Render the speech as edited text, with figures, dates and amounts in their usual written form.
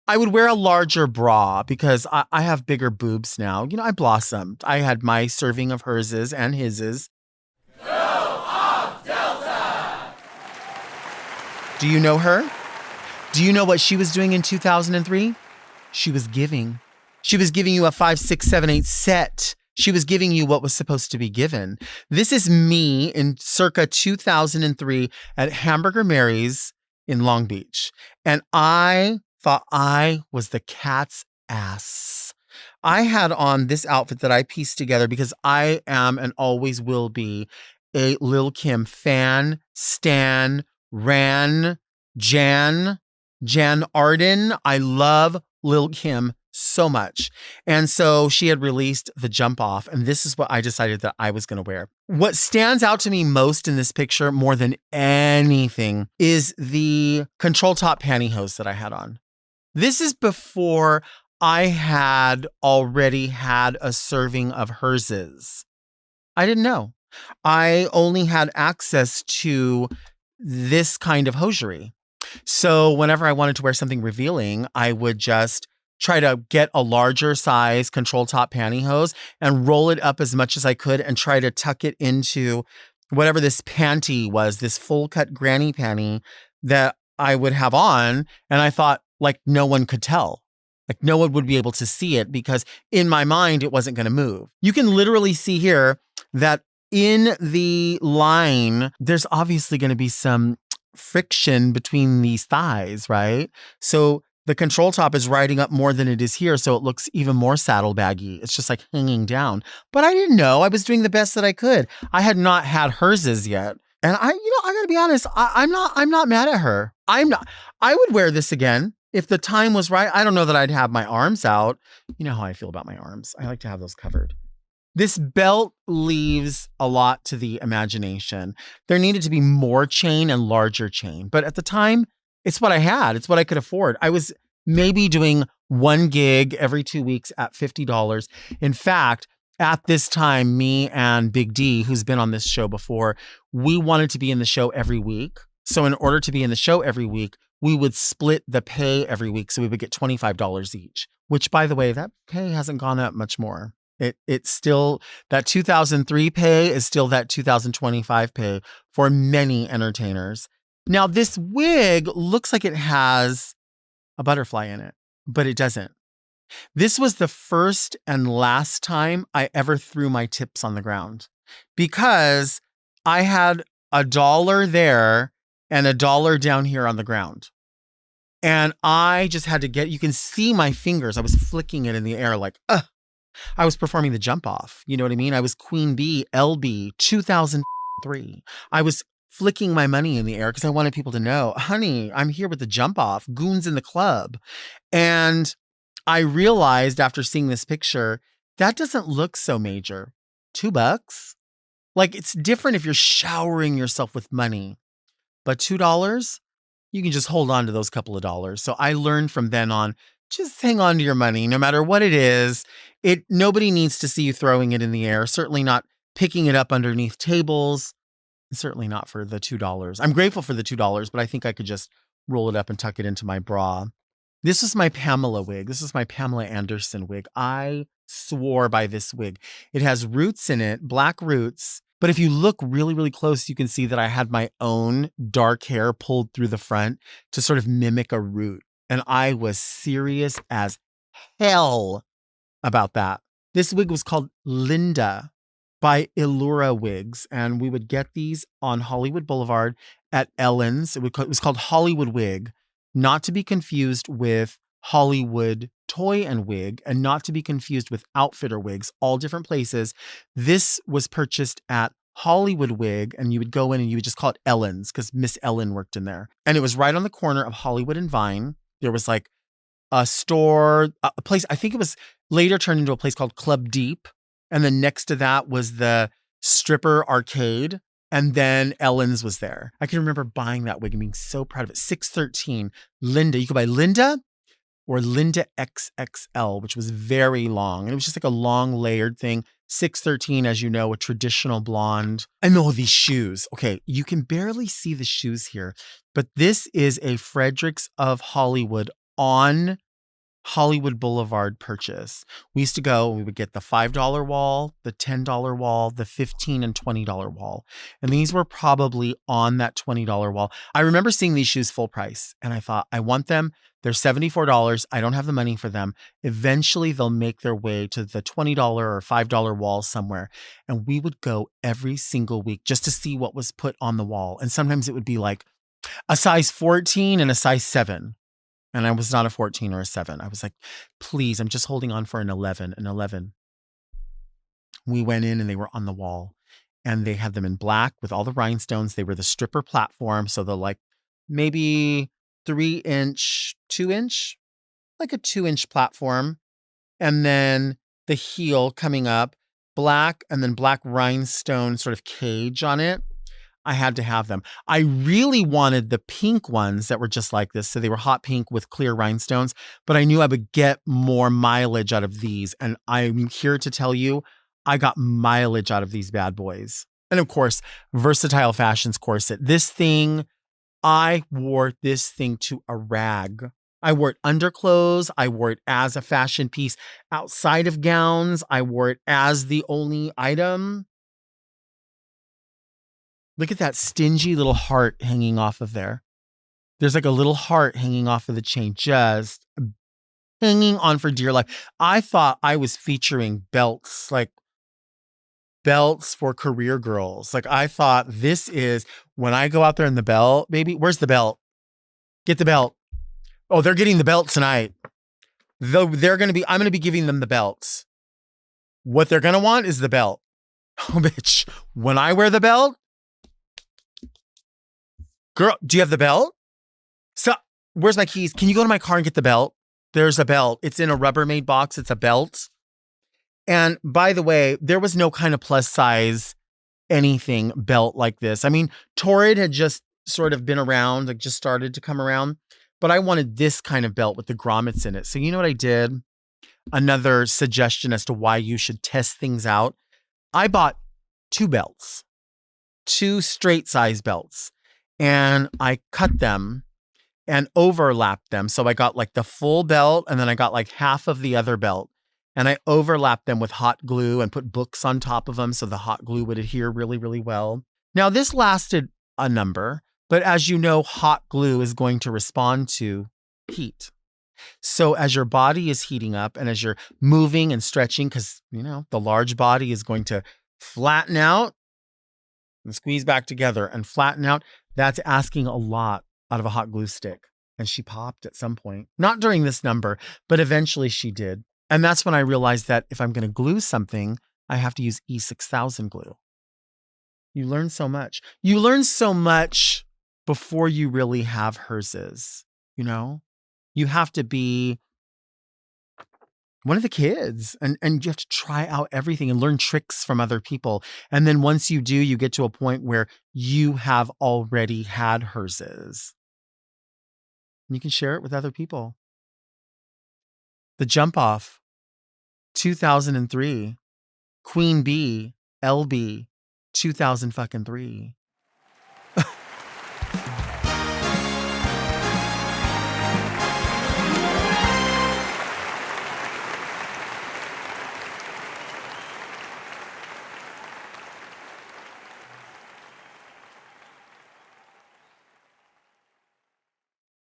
I would wear a larger bra because I have bigger boobs now. I blossomed. I had my serving of herses and his's. Go off, Delta! Do you know her? Do you know what she was doing in 2003? She was giving. She was giving you a 5, 6, 7, 8 set. She was giving you what was supposed to be given. This is me in circa 2003 at Hamburger Mary's in Long Beach. And I thought I was the cat's ass. I had on this outfit that I pieced together because I am and always will be a Lil' Kim fan, stan, ran, Jan Arden. I love Lil' Kim so much. And so she had released the Jump Off, and this is what I decided that I was going to wear. What stands out to me most in this picture, more than anything, is the control top pantyhose that I had on. This is before I had already had a serving of herses. I didn't know. I only had access to this kind of hosiery. So whenever I wanted to wear something revealing, I would just try to get a larger size control top pantyhose and roll it up as much as I could and try to tuck it into whatever this panty was, this full cut granny panty that I would have on. And I thought, like, no one could tell. Like, no one would be able to see it because in my mind, it wasn't going to move. You can literally see here that in the line, there's obviously going to be some friction between these thighs, right? So the control top is riding up more than it is here, so it looks even more saddlebaggy. It's just like hanging down. But I didn't know. I was doing the best that I could. I had not had herses yet. And I gotta be honest, I'm not mad at her. I would wear this again if the time was right. I don't know that I'd have my arms out. You know how I feel about my arms. I like to have those covered. This belt leaves a lot to the imagination. There needed to be more chain and larger chain. But at the time, it's what I had. It's what I could afford. I was maybe doing one gig every 2 weeks at $50. In fact, at this time, me and Big D, who's been on this show before, we wanted to be in the show every week. So in order to be in the show every week, we would split the pay every week. So we would get $25 each, which, by the way, that pay hasn't gone up much more. It's still, that 2003 pay is still that 2025 pay for many entertainers. Now, this wig looks like it has a butterfly in it, but it doesn't. This was the first and last time I ever threw my tips on the ground because I had $1 there and $1 down here on the ground. And I just had to you can see my fingers. I was flicking it in the air like, I was performing the Jump Off. You know what I mean? I was Queen Bee, LB, 2003. I was flicking my money in the air because I wanted people to know, honey, I'm here with the Jump Off, goons in the club. And I realized after seeing this picture, that doesn't look so major. $2? Like, it's different if you're showering yourself with money. But $2, you can just hold on to those couple of dollars. So I learned from then on, just hang on to your money, no matter what it is. Nobody needs to see you throwing it in the air. Certainly not picking it up underneath tables. Certainly not for the $2. I'm grateful for the $2, but I think I could just roll it up and tuck it into my bra. This is my Pamela wig. This is my Pamela Anderson wig. I swore by this wig. It has roots in it, black roots. But if you look really, really close, you can see that I had my own dark hair pulled through the front to sort of mimic a root. And I was serious as hell about that. This wig was called Linda by Illura Wigs. And we would get these on Hollywood Boulevard at Ellen's. It was called Hollywood Wig, not to be confused with Hollywood Toy and Wig, and not to be confused with Outfitter Wigs, all different places. This was purchased at Hollywood Wig, and you would go in and you would just call it Ellen's because Miss Ellen worked in there. And it was right on the corner of Hollywood and Vine. There was like a store, a place, I think it was later turned into a place called Club Deep. And then next to that was the stripper arcade. And then Ellen's was there. I can remember buying that wig and being so proud of it. 613 Linda. You could buy Linda or Linda XXL, which was very long. And it was just like a long layered thing. 613, as you know, a traditional blonde. I know these shoes. Okay, you can barely see the shoes here, but this is a Fredericks of Hollywood on Hollywood Boulevard purchase. We used to go, we would get the $5 wall, the $10 wall, the $15 and $20 wall. And these were probably on that $20 wall. I remember seeing these shoes full price and I thought, I want them. They're $74. I don't have the money for them. Eventually they'll make their way to the $20 or $5 wall somewhere. And we would go every single week just to see what was put on the wall. And sometimes it would be like a size 14 and a size 7. And I was not a 14 or a 7. I was like, please, I'm just holding on for an 11, an 11. We went in and they were on the wall and they had them in black with all the rhinestones. They were the stripper platform. So the like maybe 3-inch, 2-inch, like a 2-inch platform. And then the heel coming up, black, and then black rhinestone sort of cage on it. I had to have them. I really wanted the pink ones that were just like this. So they were hot pink with clear rhinestones, but I knew I would get more mileage out of these. And I'm here to tell you, I got mileage out of these bad boys. And of course, Versatile Fashions corset. This thing, I wore this thing to a rag. I wore it under clothes. I wore it as a fashion piece outside of gowns. I wore it as the only item. Look at that stingy little heart hanging off of there. There's like a little heart hanging off of the chain, just hanging on for dear life. I thought I was featuring belts, like belts for career girls. Like I thought this is when I go out there in the belt, baby, where's the belt? Get the belt. Oh, they're getting the belt tonight. Though I'm going to be giving them the belts. What they're going to want is the belt. Oh, bitch. When I wear the belt, girl, do you have the belt? So, where's my keys? Can you go to my car and get the belt? There's a belt. It's in a Rubbermaid box. It's a belt. And by the way, there was no kind of plus size anything belt like this. I mean, Torrid had just sort of been around, like just started to come around. But I wanted this kind of belt with the grommets in it. So you know what I did? Another suggestion as to why you should test things out. I bought 2 belts, 2 straight size belts. And I cut them and overlapped them. So I got like the full belt and then I got like half of the other belt. And I overlapped them with hot glue and put books on top of them so the hot glue would adhere really, really well. Now this lasted a number, but as you know, hot glue is going to respond to heat. So as your body is heating up and as you're moving and stretching, because you know, the large body is going to flatten out and squeeze back together and flatten out. That's asking a lot out of a hot glue stick. And she popped at some point, not during this number, but eventually she did. And that's when I realized that if I'm going to glue something, I have to use E6000 glue. You learn so much. You learn so much before you really have hers, you know? You have to be one of the kids and you have to try out everything and learn tricks from other people. And then once you do, you get to a point where you have already had hers. You can share it with other people. The Jump Off, 2003, Queen Bee, LB, 2003.